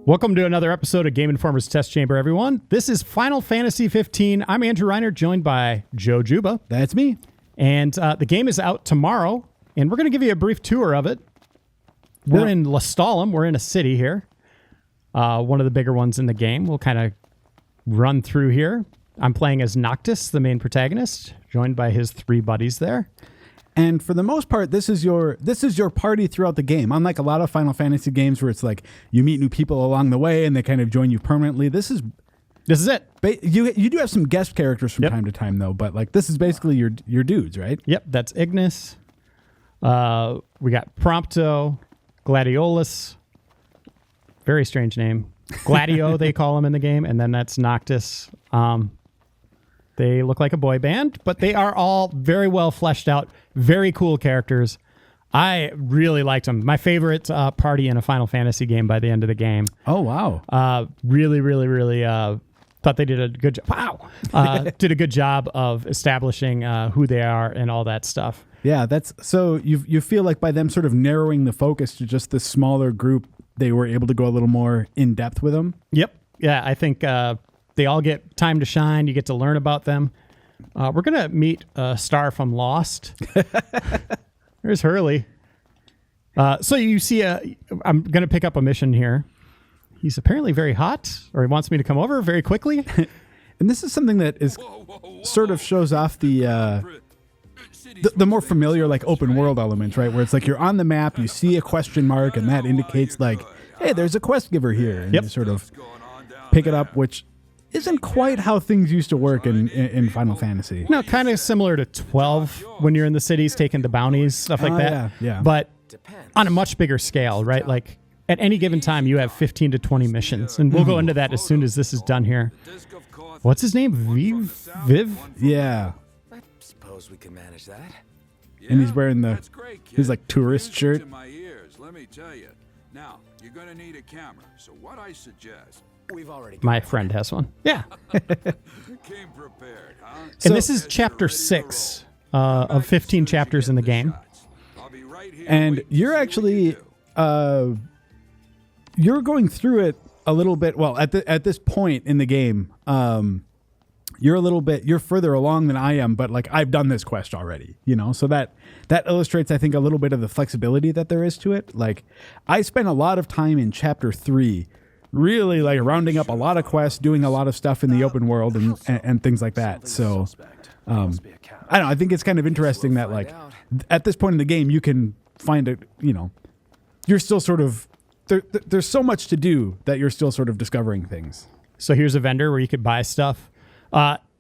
Welcome to another episode of Game Informer's Test Chamber, everyone. This is Final Fantasy 15. I'm Andrew Reiner, joined by Joe Juba. That's me. And the game is out tomorrow, and we're going to give you a brief tour of it. We're in Lestalem. We're in a city here. One of the bigger ones in the game. We'll kind of run through here. I'm playing as Noctis, the main protagonist, joined by his three buddies there. And for the most part, this is your party throughout the game. Unlike a lot of Final Fantasy games where it's like you meet new people along the way and they kind of join you permanently. This is it. You do have some guest characters from time to time though, but like this is basically your dudes, right? Yep, that's Ignis. We got Prompto, Gladiolus. Very strange name. Gladio, they call him in the game, and then that's Noctis. They look like a boy band, but they are all very well fleshed out, very cool characters. I really liked them. My favorite party in a Final Fantasy game by the end of the game. Oh, wow. Really thought they did a good job. Wow. Did a good job of establishing who they are and all that stuff. Yeah, that's so you feel like by them sort of narrowing the focus to just this smaller group, they were able to go a little more in depth with them. Yep. Yeah, I think they all get time to shine. You get to learn about them. We're going to meet Star from Lost. There's Hurley. So you see, I'm going to pick up a mission here. He's apparently very hot, or he wants me to come over very quickly. And this is something that is sort of shows off the more familiar like open world elements, right? Where it's like you're on the map, you see a question mark, and that indicates like, hey, there's a quest giver here. And you sort of pick it up, which isn't quite how things used to work in Final Fantasy. No, kind of similar to 12 when you're in the cities taking the bounties, stuff like that. Yeah. But on a much bigger scale, right? Like at any given time, you have 15 to 20 missions. And we'll go into that as soon as this is done here. What's his name? Viv? Yeah. I suppose we can manage that. And he's wearing his like tourist shirt. Let me tell you. Now, you're going to need a camera. So what I suggest... We've already My friend has one. Yeah. Came prepared, huh? And this is chapter 6 of 15 chapters in the game. And you're actually you're going through it a little bit. Well, at this point in the game, you're further along than I am, but like I've done this quest already, so that illustrates, I think, a little bit of the flexibility that there is to it. Like I spent a lot of time in chapter 3 really like rounding up a lot of quests, doing a lot of stuff in the open world and things like that. So I don't know. I think it's kind of interesting that like at this point in the game, you can find it, you're still sort of, there's so much to do that you're still sort of discovering things. So here's a vendor where you could buy stuff.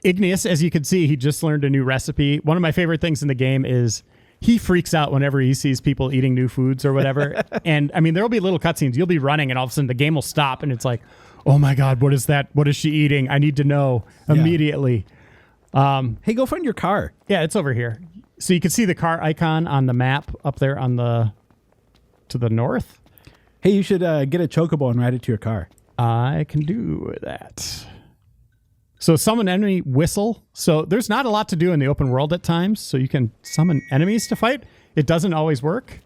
Ignis, as you can see, he just learned a new recipe. One of my favorite things in the game is he freaks out whenever he sees people eating new foods or whatever. And I mean, there'll be little cutscenes. You'll be running and all of a sudden the game will stop and it's like, oh my God, what is that? What is she eating? I need to know immediately. Hey, go find your car. Yeah, it's over here. So you can see the car icon on the map up there to the north. Hey, you should get a Chocobo and ride it to your car. I can do that. So summon enemy whistle. So there's not a lot to do in the open world at times. So you can summon enemies to fight. It doesn't always work.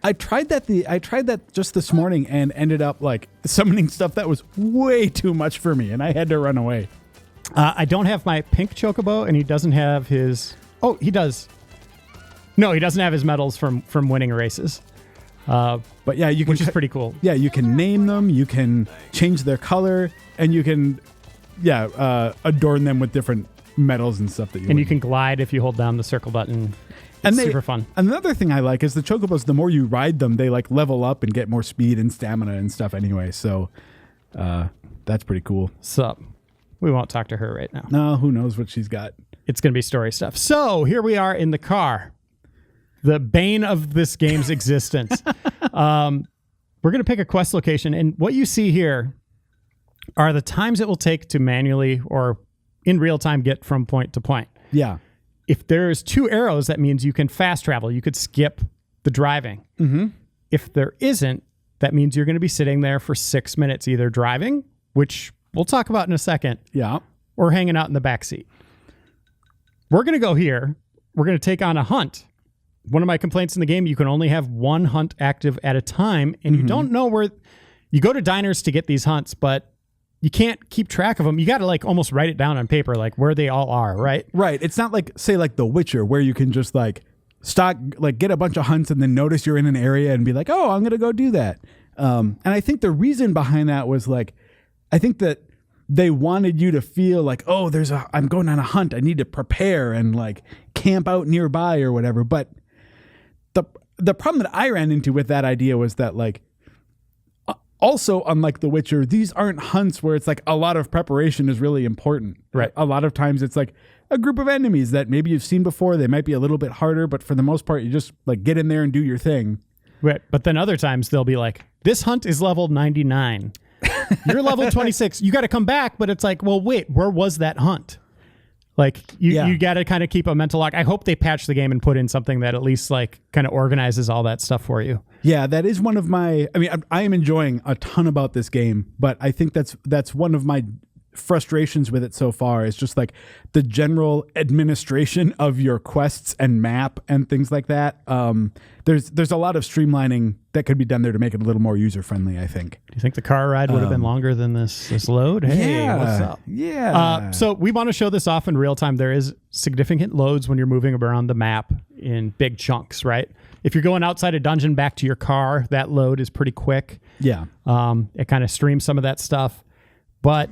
I tried that just this morning and ended up like summoning stuff that was way too much for me, and I had to run away. I don't have my pink Chocobo, and he doesn't have his. Oh, he does. No, he doesn't have his medals from winning races. But yeah, you can, which is pretty cool. Yeah, you can name them, you can change their color, and you can adorn them with different medals and stuff that you. And you can glide if you hold down the circle button. It's super fun. Another thing I like is the Chocobos, the more you ride them, they like level up and get more speed and stamina and stuff anyway. So that's pretty cool. Sup. We won't talk to her right now. No, who knows what she's got. It's going to be story stuff. So here we are in the car. The bane of this game's existence. We're going to pick a quest location. And what you see here are the times it will take to manually or in real time get from point to point. Yeah. If there's 2 arrows, that means you can fast travel. You could skip the driving. Mm-hmm. If there isn't, that means you're going to be sitting there for 6 minutes, either driving, which we'll talk about in a second, or hanging out in the back seat. We're going to go here. We're going to take on a hunt. one of my complaints in the game, you can only have one hunt active at a time, and you don't know where. You go to diners to get these hunts, but you can't keep track of them. You got to like almost write it down on paper, like where they all are, right? Right. It's not like, say, like The Witcher, where you can just like get a bunch of hunts and then notice you're in an area and be like, oh, I'm going to go do that. And I think the reason behind that was like, I think that they wanted you to feel like, oh, I'm going on a hunt. I need to prepare and like camp out nearby or whatever. But the problem that I ran into with that idea was that like, also, unlike The Witcher, these aren't hunts where it's like a lot of preparation is really important. Right. A lot of times it's like a group of enemies that maybe you've seen before. They might be a little bit harder, but for the most part, you just like get in there and do your thing. Right. But then other times they'll be like, this hunt is level 99. You're level 26. You got to come back. But it's like, well, wait, where was that hunt? Like you got to kind of keep a mental log. I hope they patch the game and put in something that at least like kind of organizes all that stuff for you. Yeah, that is one of my, I mean, I am enjoying a ton about this game, but I think that's one of my frustrations with it so far is just like the general administration of your quests and map and things like that. There's a lot of streamlining that could be done there to make it a little more user friendly, I think. Do you think the car ride would have been longer than this load? Hey, what's up? Yeah. So we want to show this off in real time. There is significant loads when you're moving around the map in big chunks, right? If you're going outside a dungeon back to your car, that load is pretty quick. Yeah. It kind of streams some of that stuff. But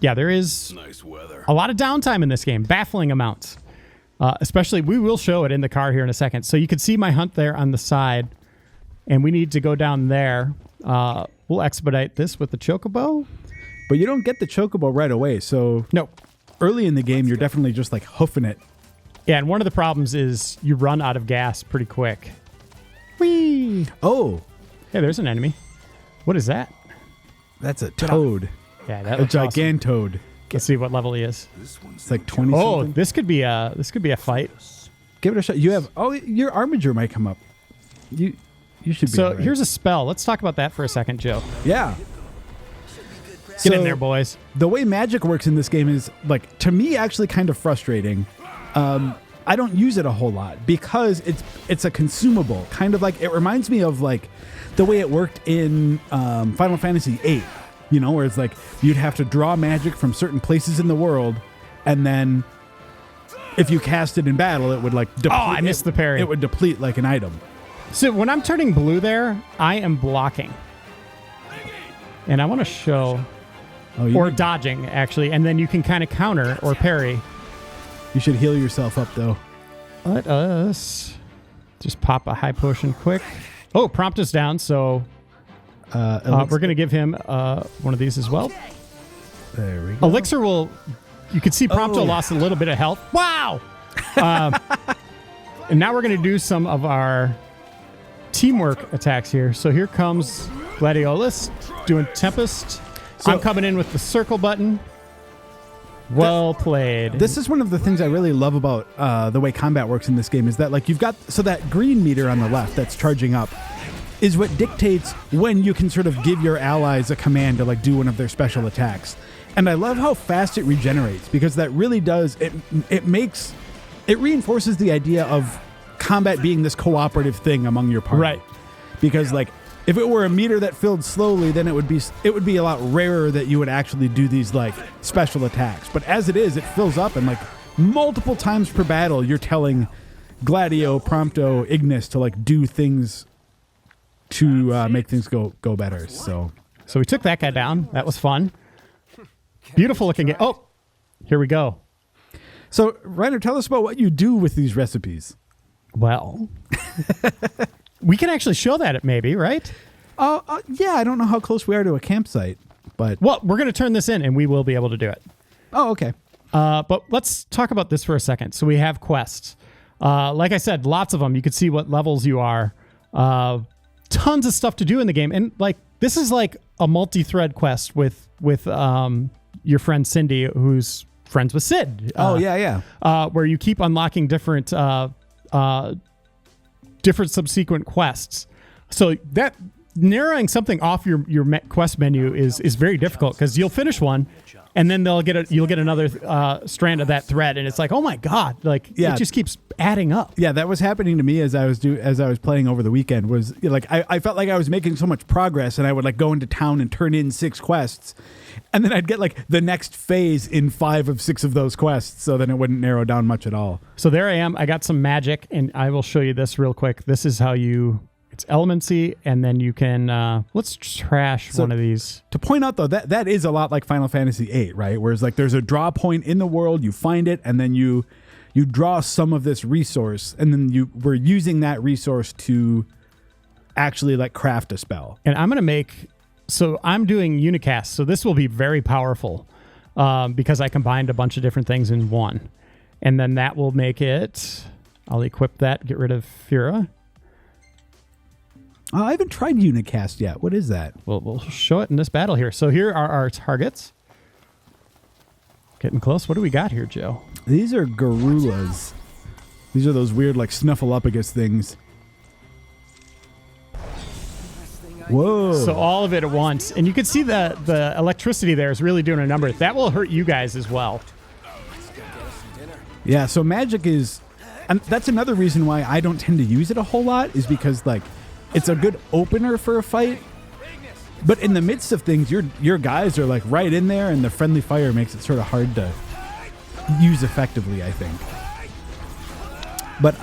yeah, there is Nice weather. a lot of downtime in this game, baffling amounts. Especially, we will show it in the car here in a second. So you can see my hunt there on the side, and we need to go down there. We'll expedite this with the Chocobo. But you don't get the Chocobo right away. So No. early in the game, you're definitely just like hoofing it. Yeah, and one of the problems is you run out of gas pretty quick. Whee! Oh, Hey, there's an enemy. What is that? that's a toad. Yeah, that A looks awesome. gigantoad. Let's see what level he is. This one's It's like 20 Oh, something. this could be a fight. Give it a shot. You have, your armature might come up. You should be. So all right. here's a spell. Let's talk about that for a second, Joe. Yeah. Get in there, boys. The way magic works in this game is, like, to me, actually kind of frustrating. I don't use it a whole lot because it's a consumable. Kind of like, it reminds me of, like, the way it worked in Final Fantasy VIII, you know, where it's like you'd have to draw magic from certain places in the world, and then if you cast it in battle, it would, like, deplete. Oh, I missed the parry. It would deplete, like, an item. So when I'm turning blue there, I am blocking. And I want to show... Oh, Or dodging, actually, and then you can kind of counter or parry. you should heal yourself up, though. Let us just pop a high potion quick. Oh, prompt us down, so we're going to give him one of these as well. There we go. Elixir will... You can see Prompto Oh. lost a little bit of health. Wow! And now we're going to do some of our teamwork attacks here. So here comes Gladiolus doing Tempest. So- I'm coming in with the circle button. Well played. This is one of the things I really love about the way combat works in this game is that, like, you've got, so that green meter on the left that's charging up is what dictates when you can sort of give your allies a command to, like, do one of their special attacks. And I love how fast it regenerates, because that really does, it reinforces the idea of combat being this cooperative thing among your party. Right. Because, like, if it were a meter that filled slowly, then it would be a lot rarer that you would actually do these, like, special attacks. But as it is, it fills up, and, like, multiple times per battle, you're telling Gladio, Prompto, Ignis to, like, do things to make things go better. So we took that guy down. That was fun. Beautiful looking game. Oh, here we go. So, Reiner, tell us about what you do with these recipes. Well, we can actually show that maybe, right? Yeah, I don't know how close we are to a campsite, but... Well, we're going to turn this in and we will be able to do it. Oh, okay. But let's talk about this for a second. So we have quests. Like I said, lots of them. You can see what levels you are. Tons of stuff to do in the game. And like this is like a multi-thread quest with your friend Cindy, who's friends with Sid. Where you keep unlocking different subsequent quests. So narrowing something off your quest menu is very difficult because you'll finish one, and then you'll get another strand of that thread, and it's like, oh my god, like it just keeps adding up. Yeah, that was happening to me as I was playing over the weekend. Was like I felt like I was making so much progress, and I would like go into town and turn in 6 quests, and then I'd get like the next phase in 5 of 6 of those quests, so then it wouldn't narrow down much at all. So there I am. I got some magic, and I will show you this real quick. This is how it's elemency, and then you can let's trash one of these. To point out though, that is a lot like Final Fantasy VIII, right? Whereas like there's a draw point in the world, you find it, and then you draw some of this resource, and then we're using that resource to actually like craft a spell. And I'm doing unicast, so this will be very powerful because I combined a bunch of different things in one, and then that will make it. I'll equip that, get rid of Fira. I haven't tried Unicast yet. What is that? Well, we'll show it in this battle here. So here are our targets. Getting close. What do we got here, Joe? These are Garulas. These are those weird, like, Snuffleupagus things. Whoa. So all of it at once. And you can see the electricity there is really doing a number. That will hurt you guys as well. Yeah, so magic is... And that's another reason why I don't tend to use it a whole lot, is because, like, it's a good opener for a fight, but in the midst of things, your guys are like right in there, and the friendly fire makes it sort of hard to use effectively, I think. But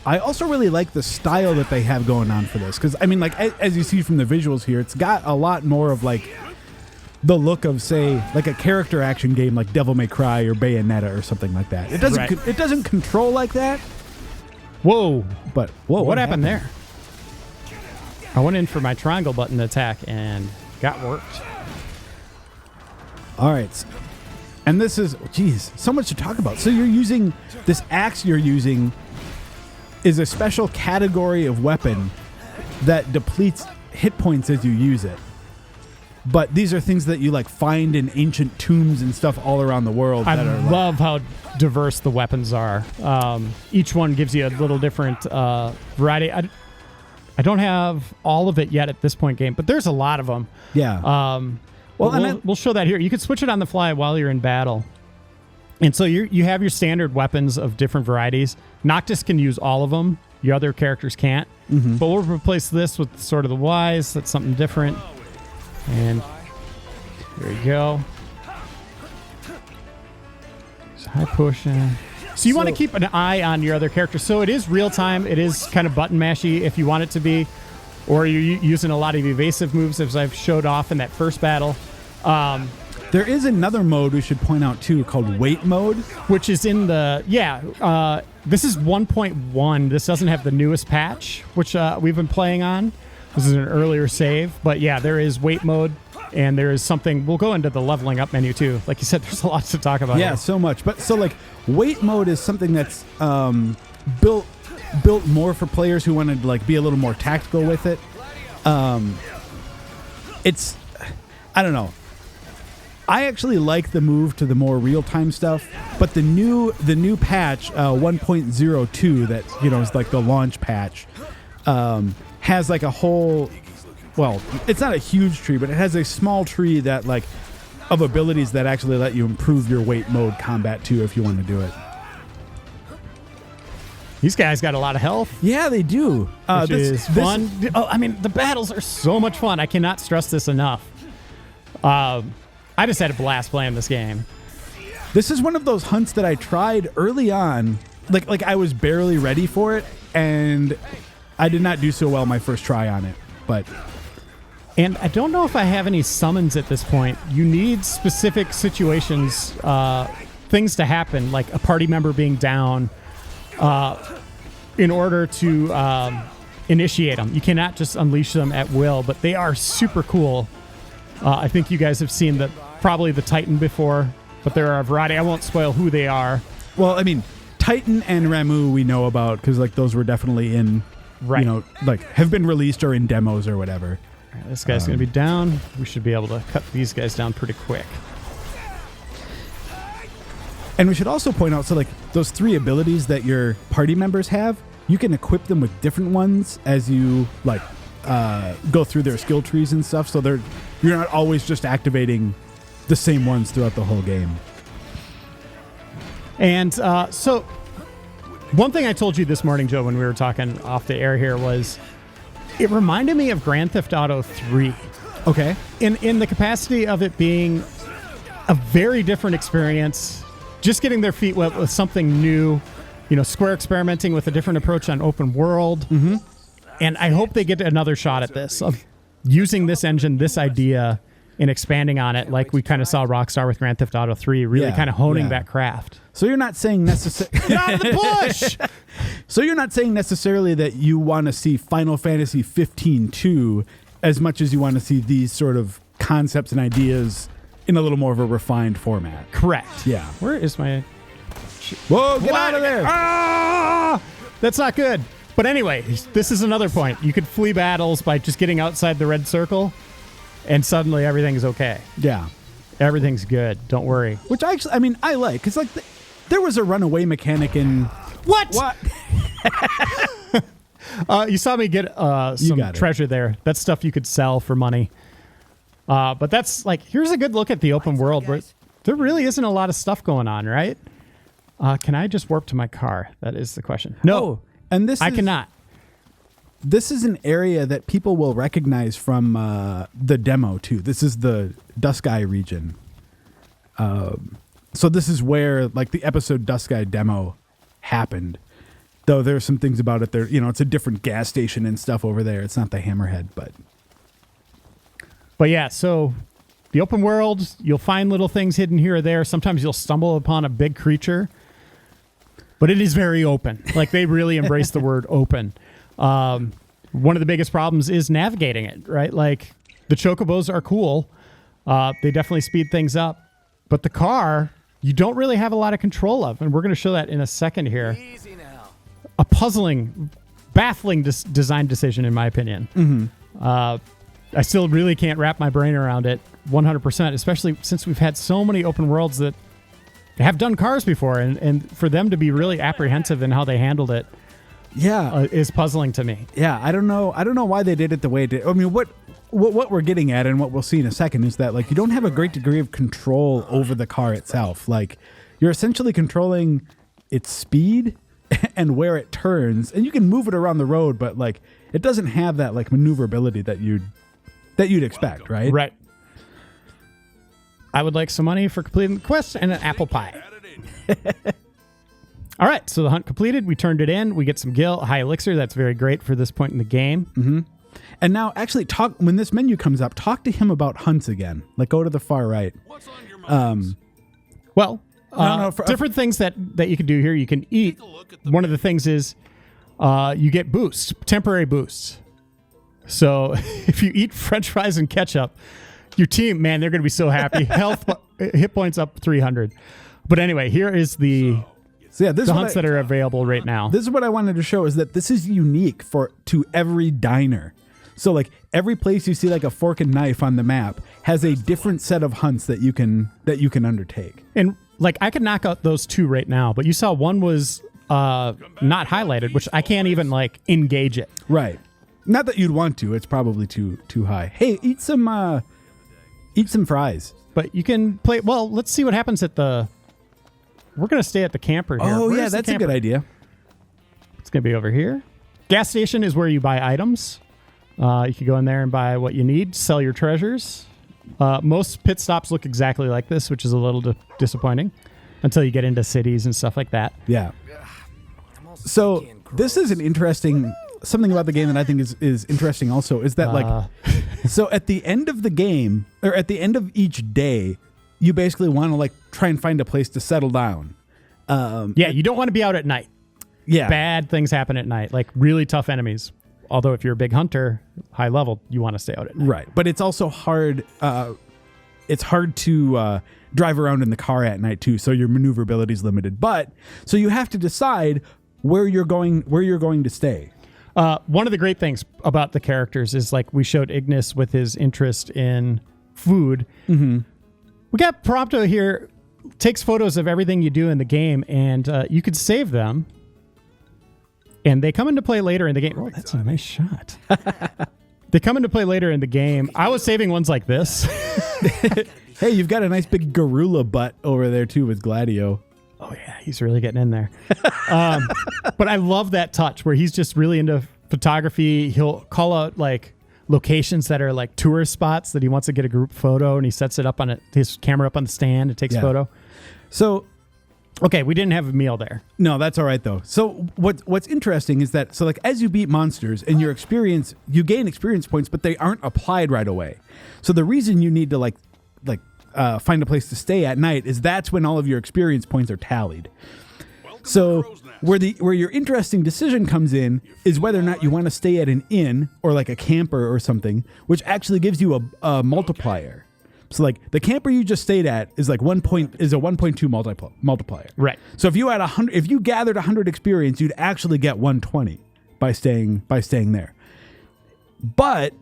I also really like the style that they have going on for this, because I mean, like as you see from the visuals here, it's got a lot more of like the look of, say, like a character action game like Devil May Cry or Bayonetta or something like that. It doesn't control like that. Whoa! But what happened there? I went in for my triangle button attack and got worked. All right. And this is, geez, so much to talk about. So you're using, this axe you're using is a special category of weapon that depletes hit points as you use it. But these are things that you like find in ancient tombs and stuff all around the world. I love how diverse the weapons are. Each one gives you a little different variety. I don't have all of it yet at this point game, but there's a lot of them. Yeah. We'll show that here. You can switch it on the fly while you're in battle. And so you have your standard weapons of different varieties. Noctis can use all of them. Your other characters can't. Mm-hmm. But we'll replace this with sort of the Wise. That's something different. And there you go. There's a high potion. So you want to keep an eye on your other characters. So it is real time. It is kind of button mashy if you want it to be. Or you're using a lot of evasive moves, as I've showed off in that first battle. There is another mode we should point out, too, called Wait Mode. Which is in the... this is 1.1. This doesn't have the newest patch, which we've been playing on. This is an earlier save. But yeah, there is Wait Mode. And there is something... We'll go into the leveling up menu, too. Like you said, there's a lot to talk about. Yeah, here. so much. But so, like, Wait Mode is something that's built more for players who want to, like, be a little more tactical with it. It's... I don't know. I actually like the move to the more real-time stuff, but the new patch 1.02 that, you know, is like the launch patch, has like a whole... Well, it's not a huge tree, but it has a small tree that, like, of abilities that actually let you improve your Wait Mode combat, too, if you want to do it. These guys got a lot of health. Yeah, they do. Which is fun. I mean, the battles are so much fun. I cannot stress this enough. I just had a blast playing this game. This is one of those hunts that I tried early on. Like I was barely ready for it, and I did not do so well my first try on it. And I don't know if I have any summons at this point. You need specific situations, things to happen, like a party member being down, in order to initiate them. You cannot just unleash them at will, but they are super cool. I think you guys have seen probably the Titan before, but there are a variety. I won't spoil who they are. Well, I mean, Titan and Ramu we know about because like those were definitely in, you know, like have been released or in demos or whatever. All right, this guy's going to be down. We should be able to cut these guys down pretty quick. And we should also point out, so like those 3 abilities that your party members have, you can equip them with different ones as you like go through their skill trees and stuff, so you're not always just activating the same ones throughout the whole game. And so one thing I told you this morning, Joe, when we were talking off the air here was it reminded me of Grand Theft Auto 3. Okay. In the capacity of it being a very different experience, just getting their feet wet with something new, Square experimenting with a different approach on open world. Mm-hmm. And I hope they get another shot at this, of using this engine, this idea, and expanding on it like we kind of saw Rockstar with Grand Theft Auto 3, really kind of honing that craft. So you're not saying necessarily... Get out of the bush! So you're not saying necessarily that you want to see Final Fantasy 15-2 as much as you want to see these sort of concepts and ideas in a little more of a refined format. Correct. Yeah. Where is my... Whoa, get out of there! Ah! That's not good. But anyway, this is another point. You could flee battles by just getting outside the red circle, and suddenly everything's okay. Yeah. Everything's good. Don't worry. Which I like, because like there was a runaway mechanic in... What? You saw me get some treasure there. That's stuff you could sell for money. But that's like, here's a good look at the open world where there really isn't a lot of stuff going on, right? Can I just warp to my car? That is the question. No. Oh, and I cannot. This is an area that people will recognize from the demo, too. This is the Dusky region. So this is where, like, the episode Dusky demo happened. Though there are some things about it there. It's a different gas station and stuff over there. It's not the Hammerhead, but yeah, so the open world, you'll find little things hidden here or there. Sometimes you'll stumble upon a big creature. But it is very open. Like, they really embrace the word open. One of the biggest problems is navigating it, right? Like, the Chocobos are cool. They definitely speed things up. But the car, you don't really have a lot of control of. And we're going to show that in a second here. Easy now. A puzzling, baffling design decision, in my opinion. Mm-hmm. I still really can't wrap my brain around it 100%, especially since we've had so many open worlds that have done cars before, and for them to be really apprehensive in how they handled it, is puzzling to me. Yeah, I don't know why they did it the way it did. I mean, what we're getting at, and what we'll see in a second, is that like you don't have a great degree of control over the car itself. Like, you're essentially controlling its speed and where it turns, and you can move it around the road, but like it doesn't have that like maneuverability that you'd expect, right? Right. I would like some money for completing the quest and an apple pie. All right, so the hunt completed. We turned it in. We get some gil, high elixir. That's very great for this point in the game. Mm-hmm. And now, actually, when this menu comes up, talk to him about hunts again. Like, go to the far right. What's on your mind? Different things that you can do here. You can eat. One of the things is you get boosts, temporary boosts. So if you eat French fries and ketchup, your team, man, they're going to be so happy. Hit points up 300. But anyway, here is the hunts that are available right now. This is what I wanted to show, is that this is unique to every diner. So like every place you see like a fork and knife on the map has a different set of hunts that you can undertake. And like I could knock out those two right now, but you saw one was not highlighted, which I can't even like engage it. Right. Not that you'd want to. It's probably too high. Hey, eat some fries. But you can play. Well, let's see what happens at the. We're going to stay at the camper here. Oh, yeah, that's a good idea. It's going to be over here. Gas station is where you buy items. You can go in there and buy what you need, sell your treasures. Most pit stops look exactly like this, which is a little disappointing until you get into cities and stuff like that. Yeah. So this is an interesting... Something about the game that I think is interesting also is that like... So at the end of the game, or at the end of each day, you basically want to like try and find a place to settle down. You don't want to be out at night. Yeah. Bad things happen at night, like really tough enemies. Although if you're a big hunter, high level, you want to stay out at night. Right. But it's also hard. It's hard to drive around in the car at night too, so your maneuverability is limited. But so you have to decide where you're going to stay. One of the great things about the characters is like we showed Ignis with his interest in food. Mm-hmm. We got Prompto here, takes photos of everything you do in the game, and you could save them. And they come into play later in the game. Oh, that's a nice shot. They come into play later in the game. I was saving ones like this. Hey, you've got a nice big gorilla butt over there too with Gladio. Oh yeah, he's really getting in there. But I love that touch where he's just really into photography. He'll call out like locations that are like tourist spots that he wants to get a group photo, and he sets it up on his camera up on the stand and takes a photo. So, okay, we didn't have a meal there. no, that's all right though. So what's interesting is that like as you beat monsters and you gain experience points, but they aren't applied right away. So the reason you need to find a place to stay at night is that's when all of your experience points are tallied. So where your interesting decision comes in is whether or not you want to stay at an inn or like a camper or something, which actually gives you a multiplier. So like the camper you just stayed at is like 1.2 multiplier. Right. So if you gathered 100 experience, you'd actually get 120 by staying there. But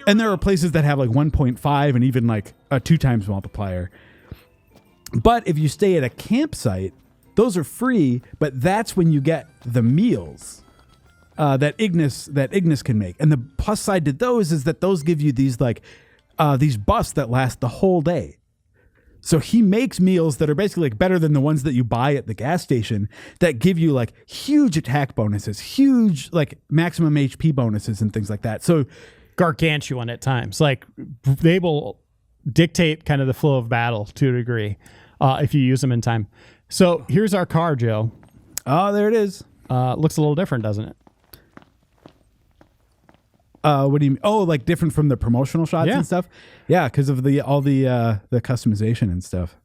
and there are places that have like 1.5 and even like a 2 times multiplier. But if you stay at a campsite, those are free, but that's when you get the meals that Ignis can make. And the plus side to those is that those give you these busts that last the whole day. So he makes meals that are basically like better than the ones that you buy at the gas station that give you like huge attack bonuses, huge like maximum HP bonuses and things like that. So Gargantuan at times. Like they will dictate kind of the flow of battle to a degree if you use them in time. So here's our car, Joe. Oh, there it is. Looks a little different, doesn't it? What do you mean? Oh, like different from the promotional shots and stuff? Yeah, because of all the customization and stuff.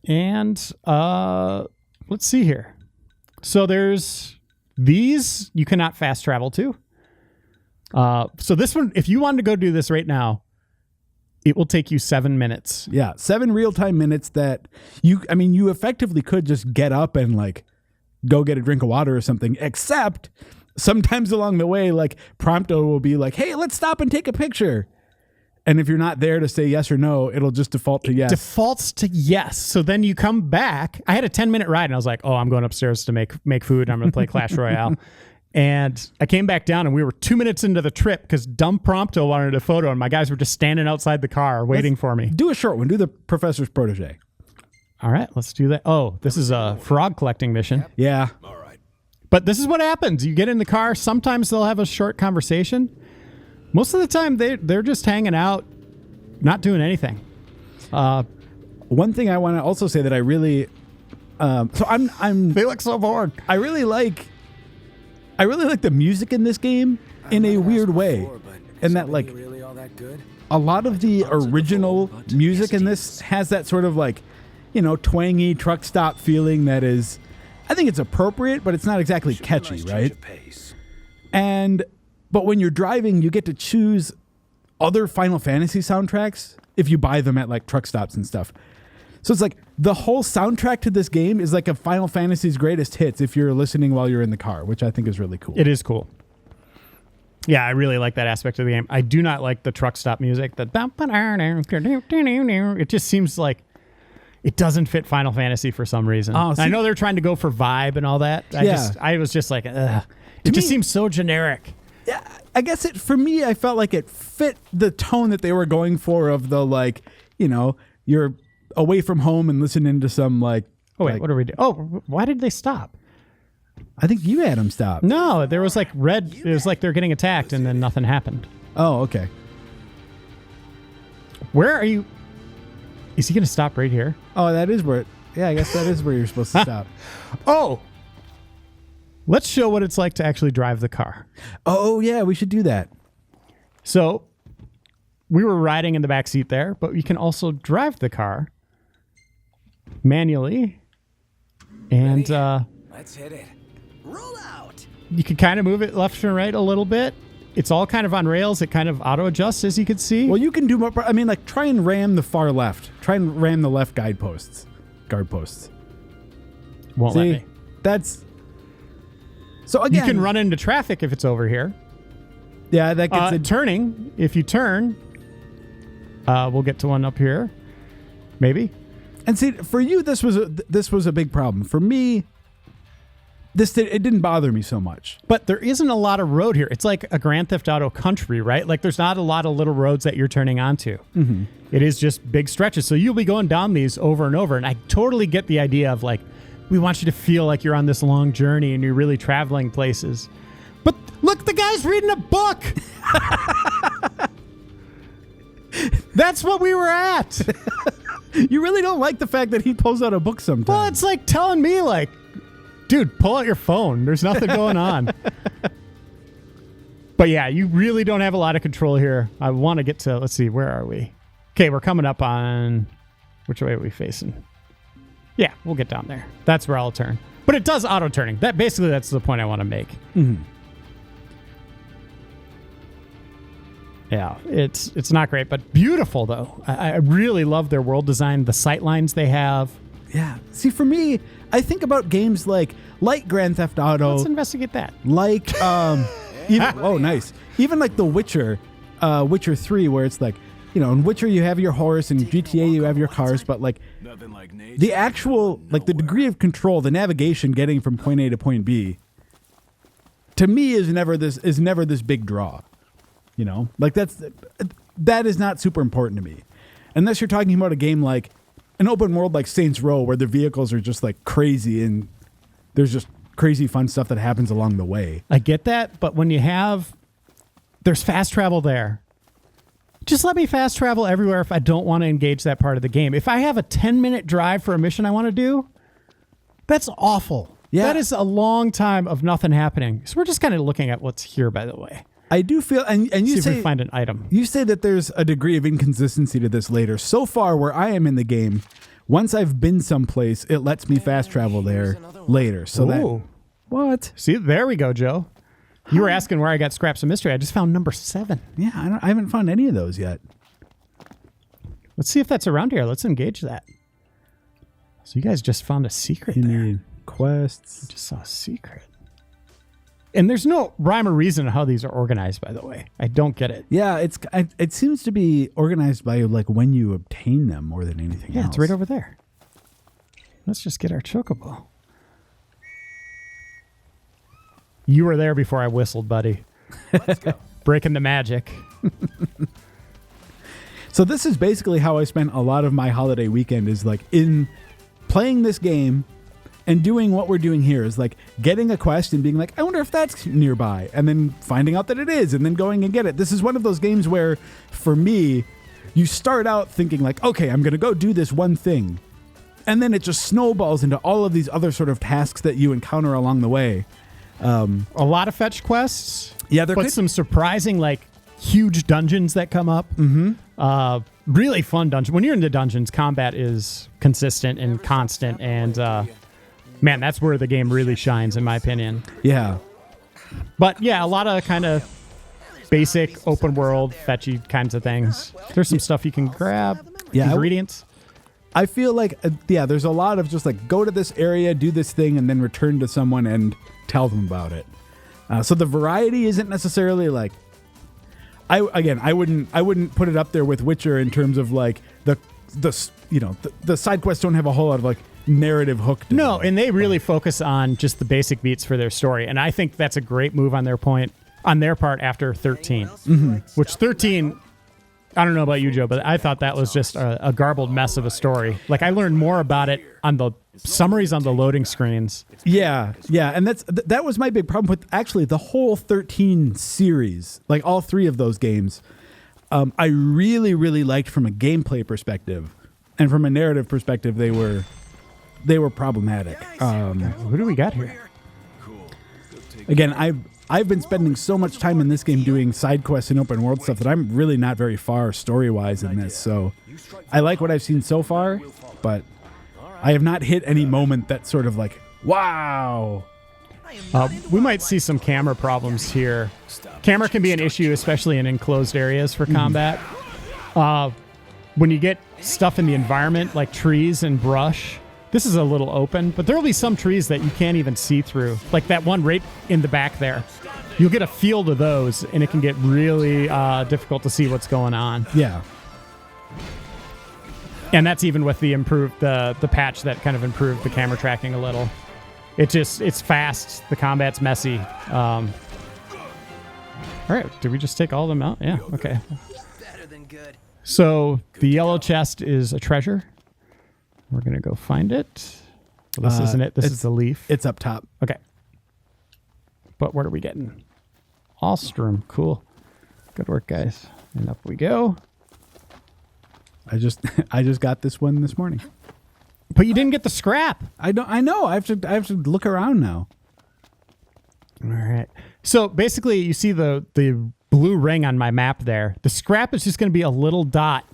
And let's see here. So there's these you cannot fast travel to. So this one, if you wanted to go do this right now, it will take you 7 minutes. Yeah, 7 real-time minutes that you effectively could just get up and like go get a drink of water or something, except sometimes along the way, like Prompto will be like, hey, let's stop and take a picture. And if you're not there to say yes or no, it'll just default to yes. Defaults to yes. So then you come back. I had a 10-minute ride and I was like, oh, I'm going upstairs to make food and I'm going to play Clash Royale. And I came back down and we were 2 minutes into the trip because dumb Prompto wanted a photo and my guys were just standing outside the car waiting for me. Do a short one. Do the professor's protege. All right, let's do that. Oh, this is a frog collecting mission. Yeah. All right. But this is what happens. You get in the car. Sometimes they'll have a short conversation. Most of the time they're just hanging out, not doing anything. One thing I want to also say that I really, They look so bored. I really like the music in this game in a weird way. And that like really all that good? a lot of the original music in this has that sort of like, twangy truck stop feeling that is, I think it's appropriate, but it's not exactly catchy, right? But when you're driving, you get to choose other Final Fantasy soundtracks if you buy them at like truck stops and stuff. So it's like the whole soundtrack to this game is like a Final Fantasy's greatest hits if you're listening while you're in the car, which I think is really cool. It is cool. Yeah, I really like that aspect of the game. I do not like the truck stop music. It just seems like it doesn't fit Final Fantasy for some reason. I know they're trying to go for vibe and all that. I was just like, ugh. It just seems so generic. Yeah, I guess for me, I felt like it fit the tone that they were going for of the like, you're away from home and listening to some like. Oh wait, what are we doing? Oh, why did they stop? I think you had them stop. No, there was like red. It was like they're getting attacked, and then nothing happened. Oh, okay. Where are you? Is he going to stop right here? Oh, that is where. Yeah, I guess that is where you're supposed to stop. Oh, let's show what it's like to actually drive the car. Oh yeah, we should do that. So we were riding in the back seat there, but you can also drive the car manually, and Let's hit it. Roll out. you can kind of move it left and right a little bit. It's all kind of on rails. It kind of auto adjusts, as you can see. Well, you can do more. I mean, like try and ram the far left. Try and ram the left guard posts. Won't let me. That's so again. You can run into traffic if it's over here. Yeah, that gets turning. If you turn, we'll get to one up here, maybe. And see, for you, this was a big problem. For me, it didn't bother me so much. But there isn't a lot of road here. It's like a Grand Theft Auto country, right? Like there's not a lot of little roads that you're turning onto. Mm-hmm. It is just big stretches. So you'll be going down these over and over. And I totally get the idea of like, we want you to feel like you're on this long journey and you're really traveling places. But look, the guy's reading a book. That's what we were at. You really don't like the fact that he pulls out a book sometimes. Well, it's like telling me like, dude, pull out your phone. There's nothing going on. But yeah, you really don't have a lot of control here. I want to get to, let's see, where are we? Okay, we're coming up on, which way are we facing? Yeah, we'll get down there. That's where I'll turn. But it does auto-turning. That's the point I want to make. Mm-hmm. Yeah, it's not great, but beautiful, though. I really love their world design, the sight lines they have. Yeah. See, for me, I think about games like Grand Theft Auto. Let's investigate that. Like, nice. Even like The Witcher, Witcher 3, where it's like, in Witcher you have your horse, and GTA you have your cars, but like the actual, like the degree of control, the navigation getting from point A to point B, to me is never this big draw. Like that is not super important to me, unless you're talking about a game like an open world like Saints Row, where the vehicles are just like crazy and there's just crazy fun stuff that happens along the way. I get that, but when there's fast travel there. Just let me fast travel everywhere if I don't want to engage that part of the game. If I have a 10-minute drive for a mission I want to do, that's awful. Yeah. That is a long time of nothing happening. So we're just kind of looking at what's here, by the way. I do feel, and you See say if we find an item. You say that there's a degree of inconsistency to this later. So far, where I am in the game, once I've been someplace, it lets me fast travel there later. So Ooh. What? See, there we go, Joe. You were asking where I got Scraps of Mystery. I just found number 7. Yeah, I haven't found any of those yet. Let's see if that's around here. Let's engage that. So you guys just found a secret You there. need quests. Just saw a secret. And there's no rhyme or reason to how these are organized, by the way. I don't get it. Yeah, it seems to be organized by like when you obtain them more than anything else. Yeah, it's right over there. Let's just get our Chocobo. You were there before I whistled, buddy. Let's go. Breaking the magic. So this is basically how I spent a lot of my holiday weekend, is like in playing this game and doing what we're doing here, is like getting a quest and being like, I wonder if that's nearby, and then finding out that it is, and then going and get it. This is one of those games where, for me, you start out thinking like, okay, I'm going to go do this one thing, and then it just snowballs into all of these other sort of tasks that you encounter along the way. A lot of fetch quests. Yeah, there but could- some surprising, like, huge dungeons that come up. Mm-hmm. Really fun dungeon. When you're in the dungeons, combat is consistent and constant, and man, that's where the game really shines, in my opinion. Yeah. But yeah, a lot of kind of basic open world fetchy kinds of things. There's some stuff you can grab. Yeah, Ingredients. I feel like, there's a lot of just like go to this area, do this thing, and then return to someone and tell them about it. So the variety isn't necessarily like, I wouldn't put it up there with Witcher in terms of like the side quests don't have a whole lot of like narrative hook to No, them. and they really focus on just the basic beats for their story. And I think that's a great move on their part after 13. Mm-hmm. Which 13, I don't know about you, Joe, but I thought that was just a garbled mess of a story. Like, I learned more about it on the summaries on the loading screens. Yeah, and that was my big problem with actually the whole 13 series, like all 3 of those games. I really, really liked from a gameplay perspective, and from a narrative perspective, they were problematic. Who do we got here? Again, I've been spending so much time in this game doing side quests and open world stuff that I'm really not very far story-wise in this. So I like what I've seen so far, but I have not hit any moment that's sort of like, wow. We might see some camera problems here. Camera can be an issue, especially in enclosed areas for combat. When you get stuff in the environment, like trees and brush, this is a little open, but there will be some trees that you can't even see through. Like that one right in the back there. You'll get a field of those, and it can get really difficult to see what's going on. Yeah. And that's even with the improved the patch that kind of improved the camera tracking a little. It's fast. The combat's messy. All right, did we just take all of them out? Yeah, okay. Better than good. So the yellow chest is a treasure. We're going to go find it. Well, this isn't it. This is the leaf. It's up top. Okay. But what are we getting? Ostrom. Cool. Good work, guys. And up we go. I just got this one this morning. But you didn't get the scrap. I know. I have to look around now. All right. So basically, you see the blue ring on my map there. The scrap is just going to be a little dot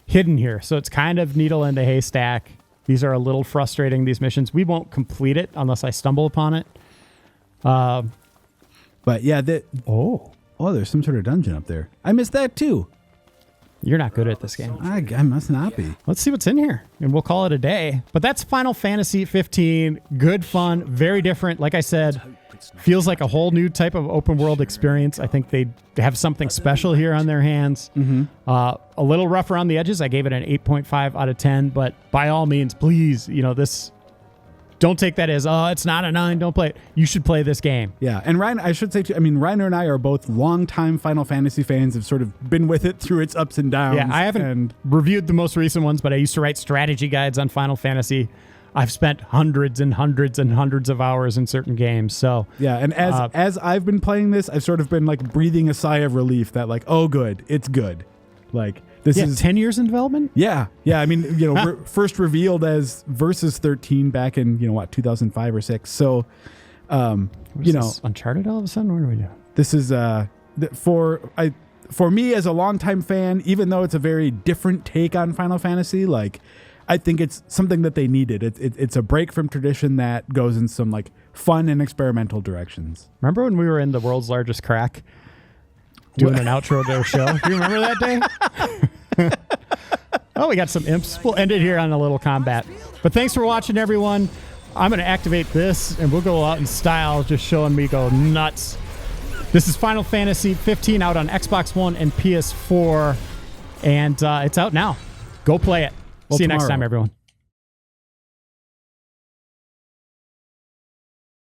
hidden here. So it's kind of needle in a haystack. These are a little frustrating, these missions. We won't complete it unless I stumble upon it. But yeah, Oh, there's some sort of dungeon up there. I missed that too. you're not good at this game. I must not be. Let's see what's in here, and we'll call it a day. But that's Final Fantasy 15. Good fun, very different. Like I said, feels like a whole new type of open world experience. I think they have something special here on their hands. Mm-hmm. A little rough around the edges. I gave it an 8.5 out of 10. But by all means, please, this. Don't take that as, it's not a 9, don't play it. You should play this game. Yeah, and Ryan, I should say too, Reiner and I are both longtime Final Fantasy fans, have sort of been with it through its ups and downs. Yeah, I haven't reviewed the most recent ones, but I used to write strategy guides on Final Fantasy. I've spent hundreds and hundreds and hundreds of hours in certain games. So yeah, and as I've been playing this, I've sort of been like breathing a sigh of relief that like, oh good, it's good. Like this is 10 years in development? Yeah. First revealed as Versus 13 back in 2005 or 6. So This Uncharted all of a sudden? What do we do? This is for me as a longtime fan, even though it's a very different take on Final Fantasy, like I think it's something that they needed. It's a break from tradition that goes in some like fun and experimental directions. Remember when we were in the world's largest crack doing an outro to our show? Do you remember that day? Oh, we got some imps. We'll end it here on a little combat. But thanks for watching, everyone. I'm going to activate this, and we'll go out in style, just showing me go nuts. This is Final Fantasy 15 out on Xbox One and PS4, and it's out now. Go play it. See you next time, everyone.